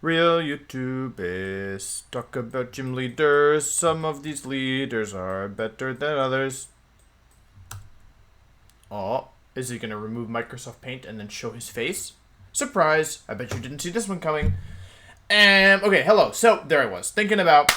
Real YouTubers talk about gym leaders. Some of these leaders are better than others. Oh, is he gonna remove Microsoft Paint and then show his face? Surprise! I bet you didn't see this one coming. Okay, hello. So there I was thinking about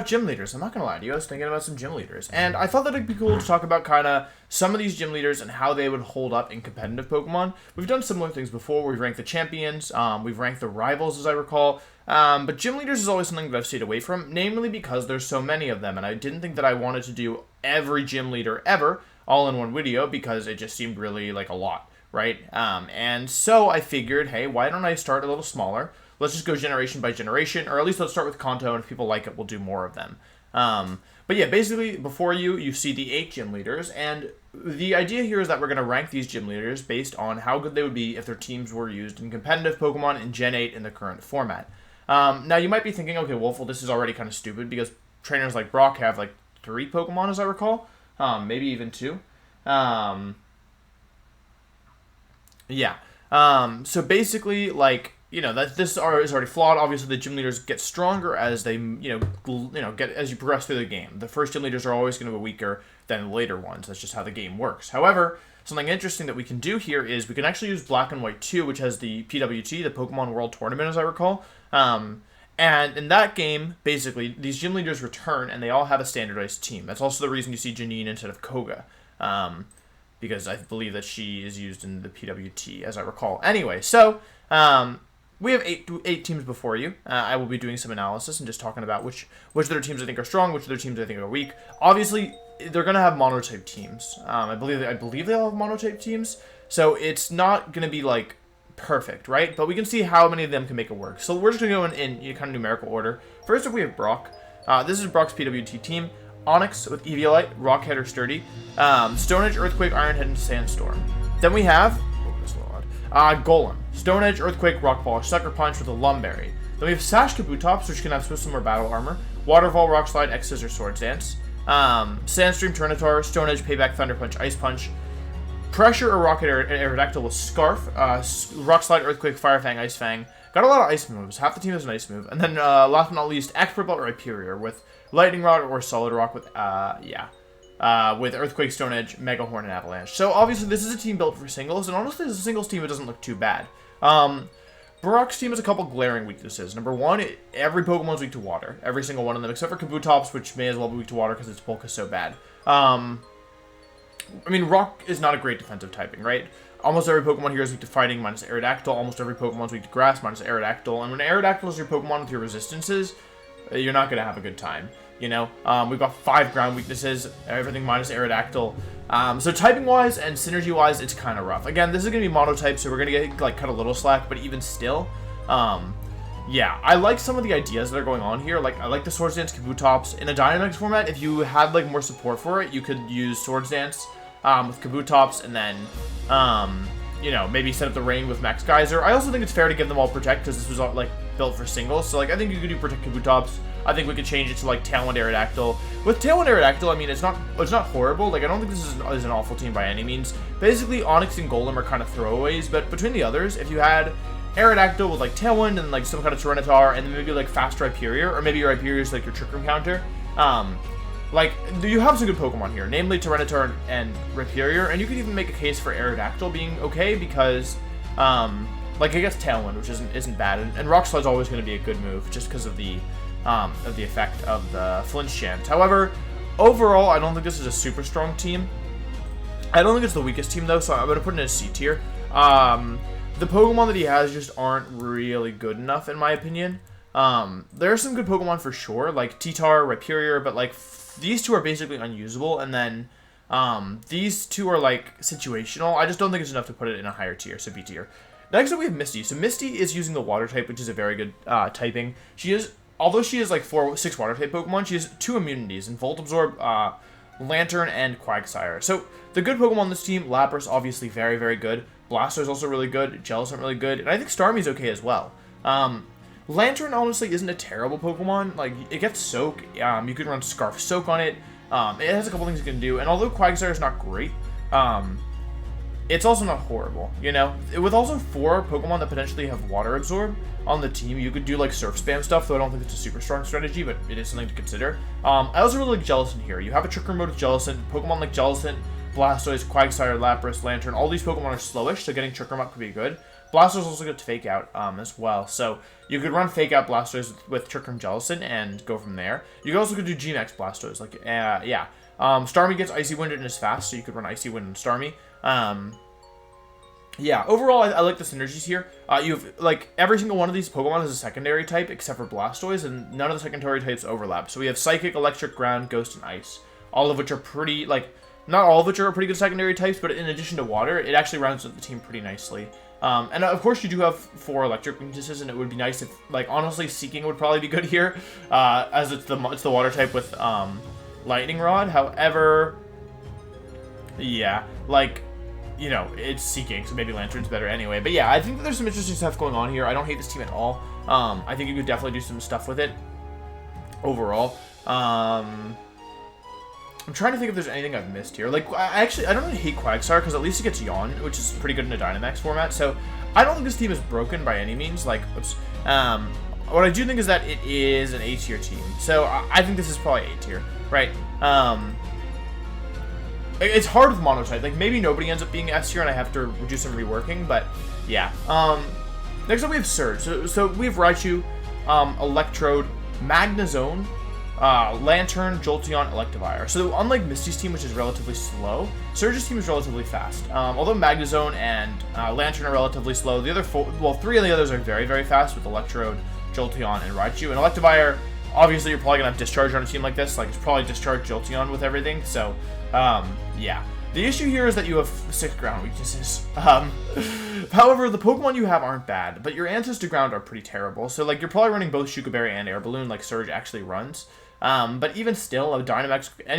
gym leaders. I'm not gonna lie to you, I was thinking about some gym leaders, and I thought that it'd be cool to talk about kind of some of these gym leaders and how they would hold up in competitive Pokemon. We've done similar things before. We've ranked the champions, we've ranked the rivals, as I recall. But gym leaders is always something that I've stayed away from, namely because there's so many of them, and I didn't think that I wanted to do every gym leader ever all in one video because it just seemed really like a lot, right? And so I figured, hey, why don't I start a little smaller? Let's just go generation by generation, or at least let's start with Kanto, and if people like it, we'll do more of them. But yeah, basically, before you see the 8 gym leaders, and the idea here is that we're going to rank these gym leaders based on how good they would be if their teams were used in competitive Pokemon in Gen 8 in the current format. Now, you might be thinking, okay, Wolf, well, this is already kind of stupid, because trainers like Brock have, like, 3 Pokemon, as I recall. Maybe even 2. Yeah. So basically, like, you know, that this is already flawed. Obviously, the gym leaders get stronger as they, get as you progress through the game. The first gym leaders are always going to be weaker than the later ones. That's just how the game works. However, something interesting that we can do here is we can actually use Black and White 2, which has the PWT, the Pokemon World Tournament, as I recall. And in that game, basically, these gym leaders return, and they all have a standardized team. That's also the reason you see Jeanine instead of Koga. Because I believe that she is used in the PWT, as I recall. Anyway, so we have eight teams before you. I will be doing some analysis and just talking about which of their teams I think are strong, which of their teams I think are weak. Obviously, they're going to have monotype teams. I believe they all have monotype teams, so it's not going to be like perfect, right? But we can see how many of them can make it work. So we're just going to go in kind of numerical order. First up, we have Brock. This is Brock's PWT team. Onyx with Eviolite, Rockhead or Sturdy, Stone Edge, Earthquake, Ironhead, and Sandstorm. Then we have Golem, Stone Edge, Earthquake, Rock Polish, Sucker Punch with a Lumberry. Then we have Sash Kabutops, which can have Swift Swim or Battle Armor, Waterfall, Rock Slide, X Scissor, Swords Dance, Sandstream, Tyranitar, Stone Edge, Payback, Thunder Punch, Ice Punch, Pressure or Rocket Aerodactyl with Scarf, Rock Slide, Earthquake, Fire Fang, Ice Fang. Got a lot of ice moves. Half the team has an ice move. And then last but not least, Expert Belt or Hyperior with Lightning Rod or Solid Rock with with Earthquake, Stone Edge, Mega Horn, and Avalanche. So obviously this is a team built for singles, and honestly as a singles team it doesn't look too bad. Brock's team has a couple glaring weaknesses. Number one, every Pokemon's weak to water. Every single one of them, except for Kabutops, which may as well be weak to water because its bulk is so bad. I mean, Rock is not a great defensive typing, right? Almost every Pokemon here is weak to fighting minus Aerodactyl. Almost every Pokemon's weak to grass minus Aerodactyl. And when Aerodactyl is your Pokemon with your resistances, you're not going to have a good time. You know, we've got 5 ground weaknesses, everything minus Aerodactyl. So typing-wise and synergy-wise, it's kind of rough. Again, this is going to be monotype, so we're going to get, like, cut a little slack, but even still, yeah, I like some of the ideas that are going on here. Like, I like the Swords Dance Kabutops. In a Dynamax format, if you had, like, more support for it, you could use Swords Dance with Kabutops, and then, maybe set up the Rain with Max Geyser. I also think it's fair to give them all Protect, because this was, like, built for singles. So, like, I think you could do Protect Kabutops. I think we could change it to, like, Tailwind Aerodactyl. With Tailwind Aerodactyl, I mean, it's not horrible. Like, I don't think this is an awful team by any means. Basically, Onyx and Golem are kind of throwaways, but between the others, if you had Aerodactyl with, like, Tailwind and, like, some kind of Tyranitar, and then maybe, like, faster Hyperior, or maybe your Hyperior is, like, your Trick Room counter, like, you have some good Pokemon here, namely Tyranitar and Hyperior, and you could even make a case for Aerodactyl being okay, because, like, I guess Tailwind, which isn't bad, and Rock Slide's always going to be a good move, just because of the effect of the Flinch Chant. However, overall, I don't think this is a super strong team. I don't think it's the weakest team, though, so I'm going to put it in a C tier. The Pokemon that he has just aren't really good enough, in my opinion. There are some good Pokemon for sure, like T-Tar, Hyperior, but, like, these two are basically unusable, and then these two are, like, situational. I just don't think it's enough to put it in a higher tier, so B tier. Next up, we have Misty. So Misty is using the Water type, which is a very good typing. Although she is like 6 water type Pokemon, she has 2 immunities in Volt Absorb, Lantern, and Quagsire. So the good Pokemon on this team, Lapras obviously very, very good. Blastoise also really good. Jellicent really good, and I think Starmie's okay as well. Lantern honestly isn't a terrible Pokemon. Like, it gets Soak. You can run Scarf Soak on it. It has a couple things you can do, and although Quagsire is not great, it's also not horrible, you know? With also 4 Pokemon that potentially have Water Absorb on the team, you could do, like, Surf Spam stuff, though I don't think it's a super strong strategy, but it is something to consider. I also really like Jellicent here. You have a Trick Room mode with Jellicent. Pokemon like Jellicent, Blastoise, Quagsire, Lapras, Lantern, all these Pokemon are slowish, so getting Trick Room up could be good. Blastoise also good to Fake Out as well, so you could run Fake Out Blastoise with Trick Room Jellicent and go from there. You could also do G-Max Blastoise, like, yeah. Starmie gets Icy Wind and is fast, so you could run Icy Wind and Starmie. Yeah, overall, I like the synergies here. You have, like, every single one of these Pokemon is a secondary type, except for Blastoise, and none of the secondary types overlap. So we have Psychic, Electric, Ground, Ghost, and Ice. All of which are pretty, like, not all of which are pretty good secondary types, but in addition to Water, it actually rounds out the team pretty nicely. And of course, you do have 4 Electric weaknesses, and it would be nice if, like, honestly, Seeking would probably be good here, as it's the Water type with, Lightning Rod. However, yeah, like, you know, it's Seeking, so maybe Lantern's better anyway. But yeah, I think that there's some interesting stuff going on here. I don't hate this team at all. I think you could definitely do some stuff with it overall. I'm trying to think if there's anything I've missed here. Like, I don't really hate Quagsire, because at least it gets Yawn, which is pretty good in a Dynamax format. So I don't think this team is broken by any means. Like, oops. What I do think is that it is an A-tier team. So I think this is probably A-tier, right? It's hard with Monotype. Like, maybe nobody ends up being S-tier, and I have to do some reworking, but yeah. Next up, we have Surge. So we have Raichu, Electrode, Magnezone, Lantern, Jolteon, Electivire. So unlike Misty's team, which is relatively slow, Surge's team is relatively fast. Although Magnezone and Lantern are relatively slow, the other 3 of the others are very, very fast with Electrode, Jolteon, and Raichu. And Electivire, obviously, you're probably going to have Discharge on a team like this. Like, it's probably Discharge Jolteon with everything. So, yeah. The issue here is that you have 6 ground weaknesses. However, the Pokemon you have aren't bad, but your answers to ground are pretty terrible. So, like, you're probably running both Shuka Berry and Air Balloon, like Surge actually runs. But even still, any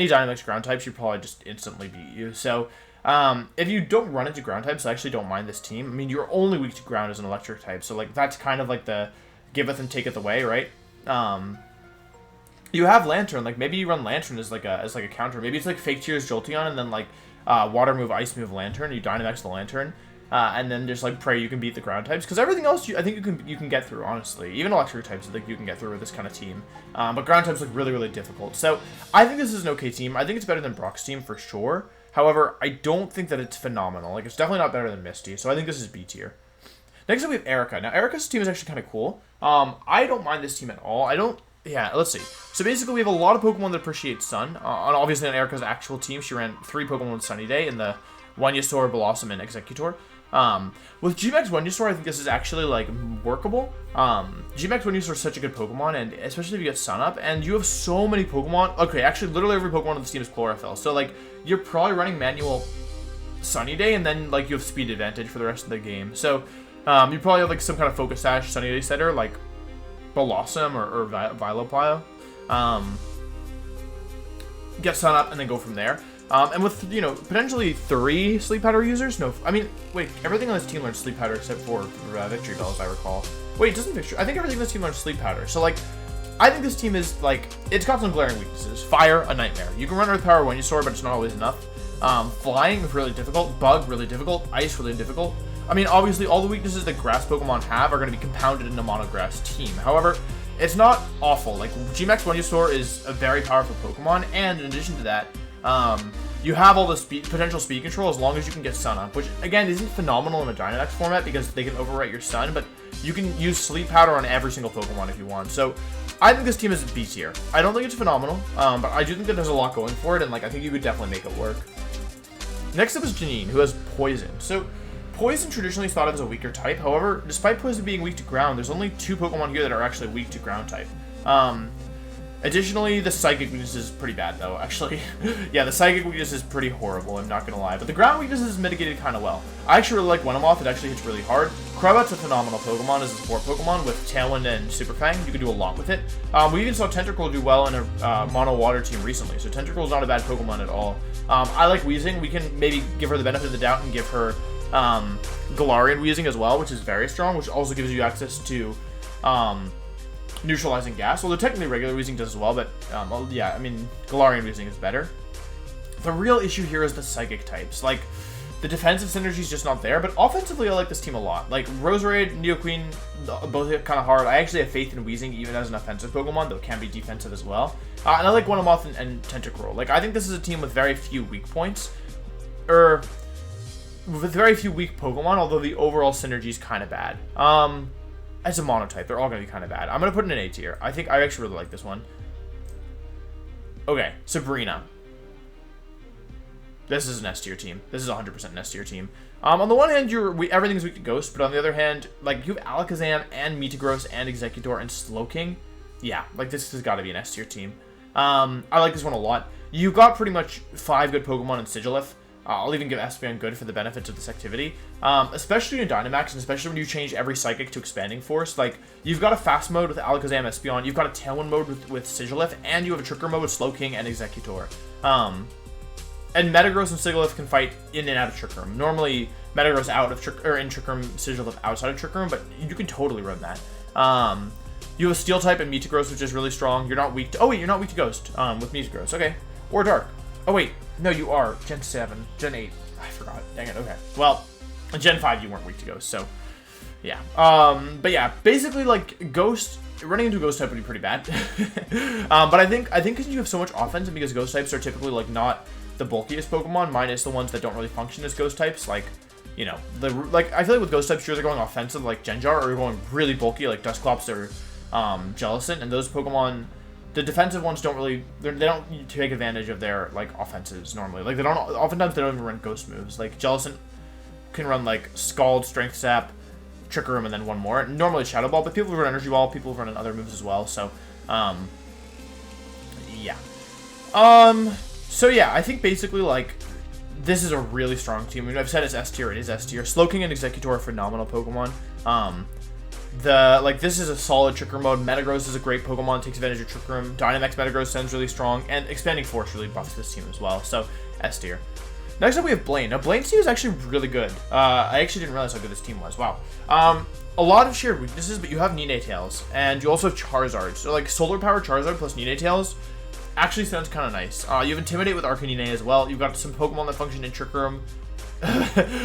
Dynamax ground type should probably just instantly beat you. So, if you don't run into ground types, I actually don't mind this team. I mean, you're only weak to ground as an electric type, so, like, that's kind of like the giveth and taketh away, right? You have Lantern, like, maybe you run Lantern as like a counter. Maybe it's like Fake Tears Jolteon, and then, like, Water move, Ice move, Lantern. You Dynamax the Lantern, and then just, like, pray you can beat the ground types. Because everything else, I think you can get through, honestly. Even electric types, I think you can get through with this kind of team. But ground types look really, really difficult. So, I think this is an okay team. I think it's better than Brock's team, for sure. However, I don't think that it's phenomenal. Like, it's definitely not better than Misty. So, I think this is B tier. Next up, we have Erika. Now, Erika's team is actually kind of cool. I don't mind this team at all. Yeah, let's see. So basically, we have a lot of Pokemon that appreciate Sun. Obviously, on Erika's actual team, she ran 3 Pokemon with Sunny Day in the Venusaur, Blossom, and Executor. With G-Max Venusaur, I think this is actually, like, workable. G-Max Venusaur is such a good Pokemon, and especially if you get Sun Up, and you have so many Pokemon. Okay, actually, literally every Pokemon on this team is Chlorophyll. So, like, you're probably running manual Sunny Day, and then, like, you have speed advantage for the rest of the game. So, you probably have, like, some kind of Focus Sash Sunny Day setter, like Blossom or Vileplume. Get Sun Up and then go from there. And with, you know, potentially 3 Sleep Powder users? No, I mean, wait, everything on this team learns Sleep Powder except for Victory Bell, as I recall. Wait, doesn't Victory? I think everything on this team learns Sleep Powder. So, like, I think this team is, like, it's got some glaring weaknesses. Fire, a nightmare. You can run Earth Power Venusaur, but it's not always enough. Flying, really difficult. Bug, really difficult. Ice, really difficult. I mean, obviously, all the weaknesses that grass Pokemon have are going to be compounded in a monograss team. However, it's not awful. Like, G-Max Venusaur is a very powerful Pokemon, and in addition to that, you have all the potential speed control as long as you can get Sun Up, which, again, isn't phenomenal in a Dynamax format because they can overwrite your Sun, but you can use Sleep Powder on every single Pokemon if you want. So, I think this team is B tier. I don't think it's phenomenal, but I do think that there's a lot going for it, and, like, I think you could definitely make it work. Next up is Jeanine, who has Poison. So, Poison traditionally is thought of as a weaker type. However, despite Poison being weak to ground, there's only 2 Pokemon here that are actually weak to ground type. Additionally, the Psychic weakness is pretty bad, though, actually. Yeah, the Psychic weakness is pretty horrible, I'm not gonna lie. But the ground weakness is mitigated kind of well. I actually really like Venomoth, it actually hits really hard. Crobat's a phenomenal Pokemon as a support Pokemon with Tailwind and Super Fang. You can do a lot with it. We even saw Tentacruel do well in a Mono Water team recently, so Tentacruel's not a bad Pokemon at all. I like Weezing. We can maybe give her the benefit of the doubt and give her Galarian Weezing as well, which is very strong, which also gives you access to neutralizing gas. Although technically regular Weezing does as well, but yeah, I mean, Galarian Weezing is better. The real issue here is the Psychic types. Like, The defensive synergy is just not there, but offensively, I like this team a lot. Like, Roserade, Nidoqueen, both hit kind of hard. I actually have faith in Weezing even as an offensive Pokemon, though it can be defensive as well. And I like Guanamoth and Tentacruel. Like, I think this is a team with very few weak points. With very few weak Pokemon, although the overall synergy is kind of bad. As a monotype, they're all going to be kind of bad. I'm going to put in an A tier. I actually really like this one. Okay, Sabrina. This is an S tier team. This is 100% an S tier team. On the one hand, everything's weak to Ghost, but on the other hand, like, you have Alakazam and Metagross and Exeggutor and Slowking. Yeah, like, this has got to be an S tier team. I like this one a lot. You got pretty much 5 good Pokemon in Sigilyph. I'll even give Espeon good for the benefits of this activity. Especially in Dynamax, and especially when you change every Psychic to Expanding Force. Like, you've got a Fast mode with Alakazam, Espeon, you've got a Tailwind mode with Sigilyph, and you have a Tricker mode with Slowking and Exeggutor. And Metagross and Sigilyph can fight in and out of Trick Room. Normally, Metagross out of in Trick Room, Sigilyph outside of Trick Room, but you can totally run that. You have a Steel type and Metagross, which is really strong. You're not weak to... Oh, wait, you're not weak to Ghost with Metagross. Okay. Or Dark. Oh, wait. No, you are. Gen 7. Gen 8. I forgot. Dang it. Okay. Well, in Gen 5, you weren't weak to Ghost, so... Yeah. But yeah, basically, like, Ghost... Running into Ghost type would be pretty bad. But I think because you have so much offense, and because Ghost types are typically, like, not the bulkiest Pokemon, minus the ones that don't really function as Ghost types, like, you know, I feel like with Ghost types, you're either going offensive like Genjar, or you're going really bulky like Dusclops or Jellicent, and those Pokemon, the defensive ones don't really, they don't take advantage of their, like, offenses normally. Like, oftentimes they don't even run Ghost moves. Like, Jellicent can run, like, Scald, Strength Sap, Trick Room, and then one more. Normally Shadow Ball, but people run Energy Ball, people run other moves as well, so, yeah. So yeah, I think basically, like, this is a really strong team. I mean, I've said it's S tier, it is S tier. Slowking and Exeggutor are phenomenal Pokemon. This is a solid Tricker mode. Metagross is a great Pokemon, takes advantage of Trick Room. Dynamax Metagross sounds really strong, and Expanding Force really buffs this team as well, so S tier. Next up, we have Blaine. Now, Blaine's team is actually really good. I actually didn't realize how good this team was. Wow. A lot of shared weaknesses, but you have Ninetales, and you also have Charizard. So, like, Solar Power Charizard plus Ninetales actually sounds kind of nice. You have Intimidate with Arcanine as well. You've got some Pokemon that function in Trick Room.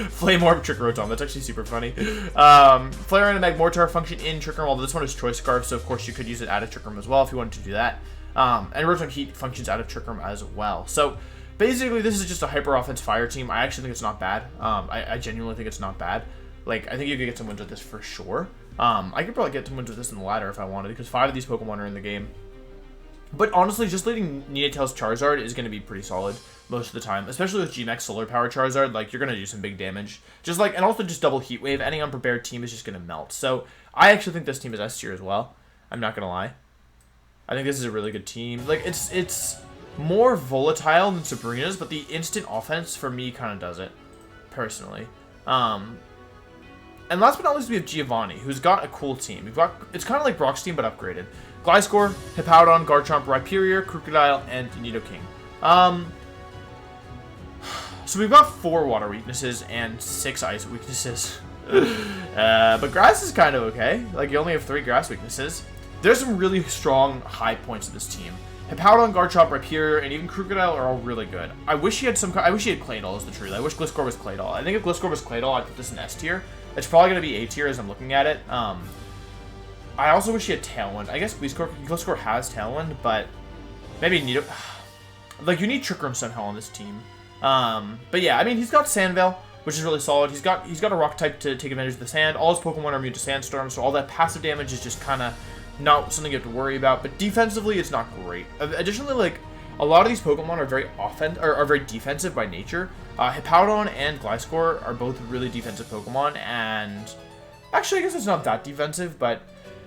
Flame Orb, Trick Rotom. That's actually super funny. Flareon and Magmortar function in Trick Room, although this one is Choice Scarf, so of course you could use it out of Trick Room as well if you wanted to do that. And Rotom Heat functions out of Trick Room as well. So basically, this is just a hyper offense fire team. I actually think it's not bad. I genuinely think it's not bad. Like, I think you could get some wins with this for sure. I could probably get some wins with this in the ladder if I wanted, because 5 of these Pokemon are in the game. But honestly, just leading Ninetales Charizard is going to be pretty solid most of the time, especially with G-Max Solar Power Charizard. Like, you're going to do some big damage. Just like, and also just double Heat Wave. Any unprepared team is just going to melt. So I actually think this team is S tier as well. I'm not going to lie. I think this is a really good team. Like, it's more volatile than Sabrina's, but the instant offense for me kind of does it, personally. And last but not least, we have Giovanni, who's got a cool team. It's kind of like Brock's team, but upgraded. Gliscor, Hippowdon, Garchomp, Rhyperior, Crocodile, and Nidoking. So we've got 4 water weaknesses and 6 ice weaknesses. But grass is kind of okay. Like, you only have 3 grass weaknesses. There's some really strong high points of this team. Hippowdon, Garchomp, Rhyperior, and even Crocodile are all really good. I wish he had Claydol is the truth. I wish Gliscor was Claydol. I think if Gliscor was Claydol, I'd put this in S tier. It's probably going to be A tier as I'm looking at it. I also wish he had Tailwind. I guess Gliscor has Tailwind, but maybe like, you need Trick Room somehow on this team. But yeah, I mean, he's got Sandveil, which is really solid. He's got a Rock type to take advantage of the sand. All his Pokemon are immune to Sandstorm, so all that passive damage is just kind of not something you have to worry about. But defensively, it's not great. Additionally, like, a lot of these Pokemon are very defensive by nature. Hippowdon and Gliscor are both really defensive Pokemon, and actually, I guess it's not that defensive, but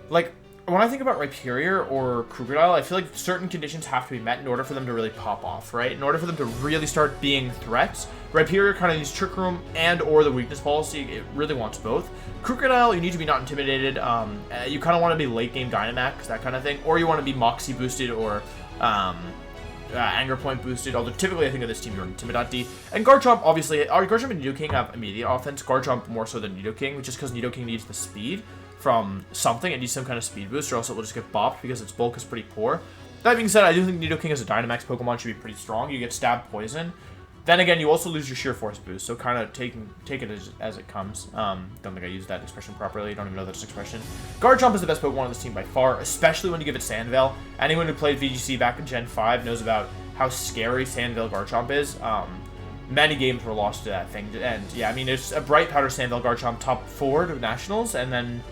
like, when I think about Rhyperior or Crocodile, I feel like certain conditions have to be met in order for them to really pop off, right? In order for them to really start being threats, Rhyperior kind of needs Trick Room and or the weakness policy. It really wants both. Crocodile, you need to be not intimidated. You kind of want to be late game Dynamax, that kind of thing, or you want to be Moxie boosted or Anger Point boosted, although typically I think of this team you're Intimidati. And Garchomp, obviously, Garchomp and Nidoking have immediate offense. Garchomp more so than Nidoking, which is because Nidoking needs the speed from something. It needs some kind of speed boost, or else it will just get bopped because its bulk is pretty poor. That being said, I do think Nidoking as a Dynamax Pokemon should be pretty strong. You get Stab Poison, Then again, you also lose your sheer force boost, so kind of take it as it comes. Don't think I used that expression properly. Don't even know that's an expression. Garchomp is the best Pokemon on this team by far, especially when you give it Sandveil. Anyone who played VGC back in Gen 5 knows about how scary Sandveil Garchomp is. Many games were lost to that thing. And yeah, I mean, it's a Bright Powder Sandveil Garchomp top 4 to Nationals, and then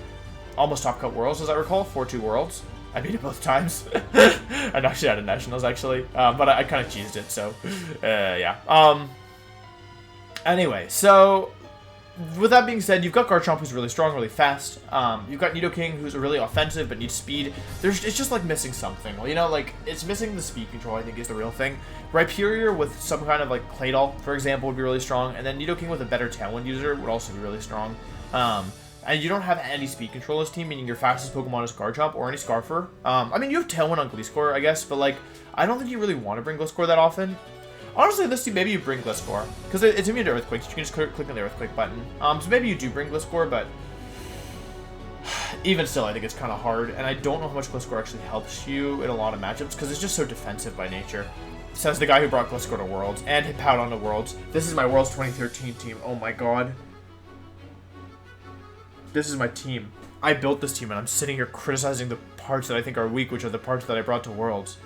almost Top Cut Worlds, as I recall. 4-2 Worlds. I beat it both times. I actually had a Nationals, actually. But I kind of cheesed it, so... yeah. Anyway, so... With that being said, you've got Garchomp, who's really strong, really fast. You've got Nidoking, who's really offensive, but needs speed. It's just, like, missing something. Well, you know, like, it's missing the speed control, I think, is the real thing. Rhyperior with some kind of, like, Claydol, for example, would be really strong. And then Nidoking with a better Tailwind user would also be really strong. And you don't have any speed control this team, meaning your fastest Pokemon is Garchomp or any Scarfer. I mean, you have Tailwind on Gliscor, I guess, but, like, I don't think you really want to bring Gliscor that often. Honestly, this team, maybe you bring Gliscor, because it's immune to Earthquakes. You can just click on the Earthquake button. So maybe you do bring Gliscor, but even still, I think it's kind of hard, and I don't know how much Gliscor actually helps you in a lot of matchups, because it's just so defensive by nature. Says the guy who brought Gliscor to Worlds, and hit Pout on to Worlds. This is my Worlds 2013 team. Oh my god. This is my team. I built this team, and I'm sitting here criticizing the parts that I think are weak, which are the parts that I brought to Worlds.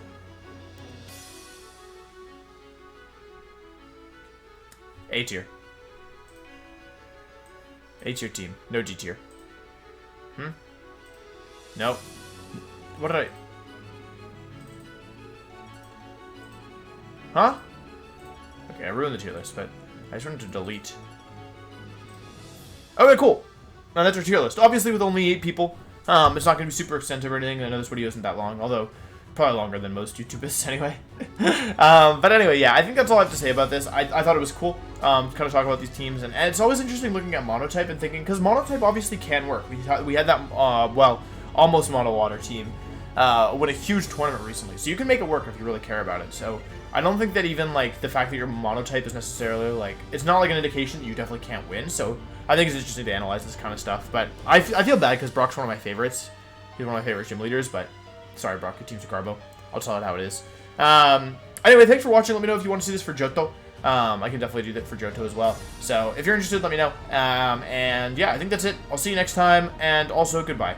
A tier. A tier team. No G tier. Nope. What did I... Huh? Okay, I ruined the tier list, but I just wanted to delete. Okay, cool. Now that's our tier list. Obviously, with only 8 people, it's not going to be super extensive or anything. I know this video isn't that long, although probably longer than most YouTubers anyway. But anyway, yeah, I think that's all I have to say about this. I thought it was cool to kind of talk about these teams, and it's always interesting looking at Monotype and thinking, because Monotype obviously can work. We had that, well, almost Mono Water team win a huge tournament recently, so you can make it work if you really care about it. So I don't think that even, like, the fact that you're Monotype is necessarily, like, it's not like an indication that you definitely can't win, so I think it's interesting to analyze this kind of stuff. But I feel bad because Brock's one of my favorites. He's one of my favorite gym leaders, but sorry, Brock, your team's a Carbo. I'll tell it how it is. Anyway, thanks for watching. Let me know if you want to see this for Johto. I can definitely do that for Johto as well. So if you're interested, let me know. And yeah, I think that's it. I'll see you next time, and also goodbye.